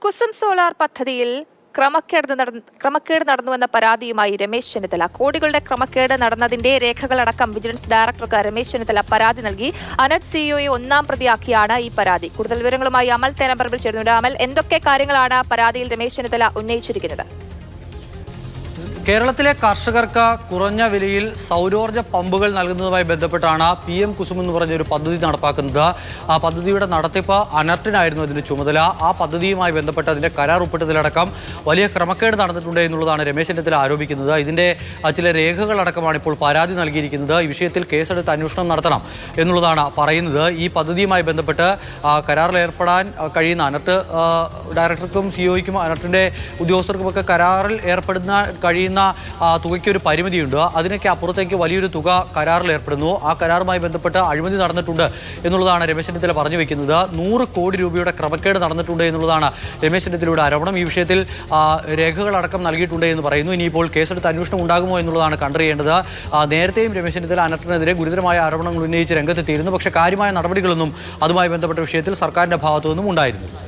Kusum solar പദ്ധതിയിൽ ക്രമക്കേട് നടന്നുവെന്ന പരാതിയുമായി രമേശ് ചെന്നിത്തല. കോടികളുടെ ക്രമക്കേട് നടന്നതിന്റെ രേഖകളടക്കം വിജിലൻസ് ഡയറക്ടർക്ക് രമേശ് ചെന്നിത്തല പരാതി നൽകി. അനർട്ട് സിഇഒയെ ഒന്നാം പ്രതിയാക്കിയാണ് ഈ പരാതി. കൂടുതൽ വിവരങ്ങളുമായി അമൽ തേനമ്പറമ്പിൽ ചേരുന്നുണ്ട്. അമൽ, എന്തൊക്കെ കാര്യങ്ങളാണ് പരാതിയിൽ രമേശ് ചെന്നിത്തല ഉന്നയിച്ചിരിക്കുന്നത്? കേരളത്തിലെ കർഷകർക്ക് കുറഞ്ഞ വിലയിൽ സൗരോർജ്ജ പമ്പുകൾ നൽകുന്നതുമായി ബന്ധപ്പെട്ടാണ് PM കുസും എന്ന് പറഞ്ഞൊരു പദ്ധതി നടപ്പാക്കുന്നത്. ആ പദ്ധതിയുടെ നടത്തിപ്പ് അനർട്ടിനായിരുന്നു അതിന്റെ ചുമതല. ആ പദ്ധതിയുമായി ബന്ധപ്പെട്ട് അതിന്റെ കരാർ ഒപ്പിട്ടതിലടക്കം വലിയ ക്രമക്കേട് നടന്നിട്ടുണ്ട് എന്നുള്ളതാണ് രമേശ് ചെന്നിത്തല ആരോപിക്കുന്നത്. ഇതിന്റെ ചില രേഖകളടക്കമാണ് ഇപ്പോൾ പരാതി നൽകിയിരിക്കുന്നത്. ഈ വിഷയത്തിൽ കേസെടുത്ത് അന്വേഷണം നടത്തണം എന്നുള്ളതാണ് പറയുന്നത്. ഈ പദ്ധതിയുമായി ബന്ധപ്പെട്ട് കരാറിൽ ഏർപ്പെടാൻ കഴിയുന്ന അനർട്ട് ഡയറക്ടർക്കും സിഇഒയ്ക്കും അനർട്ടിന്റെ ഉദ്യോഗസ്ഥർക്കുമൊക്കെ കരാറിൽ കഴിയുന്ന തുകയ്ക്ക് ഒരു പരിമിതിയുണ്ട്. അതിനൊക്കെ അപ്പുറത്തേക്ക് വലിയൊരു തുക കരാറിൽ ഏർപ്പെടുന്നു. ആ കരാറുമായി ബന്ധപ്പെട്ട് അഴിമതി നടന്നിട്ടുണ്ട് എന്നുള്ളതാണ് രമേശ് ചെന്നിത്തല പറഞ്ഞു വെക്കുന്നത്. 100 കോടി രൂപയുടെ ക്രമക്കേട് നടന്നിട്ടുണ്ട് എന്നുള്ളതാണ് രമേശ് ചെന്നിത്തലയുടെ ആരോപണം. ഈ വിഷയത്തിൽ രേഖകളടക്കം നൽകിയിട്ടുണ്ട് എന്ന് പറയുന്നു. ഇനിയിപ്പോൾ കേസെടുത്ത് അന്വേഷണം ഉണ്ടാകുമോ എന്നുള്ളതാണ് കണ്ടറിയേണ്ടത്. നേരത്തെയും രമേശ് ചെന്നിത്തല അനർട്ടിനെതിരെ ഗുരുതരമായ ആരോപണങ്ങൾ ഉന്നയിച്ച് രംഗത്തെത്തിയിരുന്നു. പക്ഷേ കാര്യമായ നടപടികളൊന്നും അതുമായി ബന്ധപ്പെട്ട വിഷയത്തിൽ സർക്കാരിന്റെ ഭാഗത്തു നിന്നും ഉണ്ടായിരുന്നു.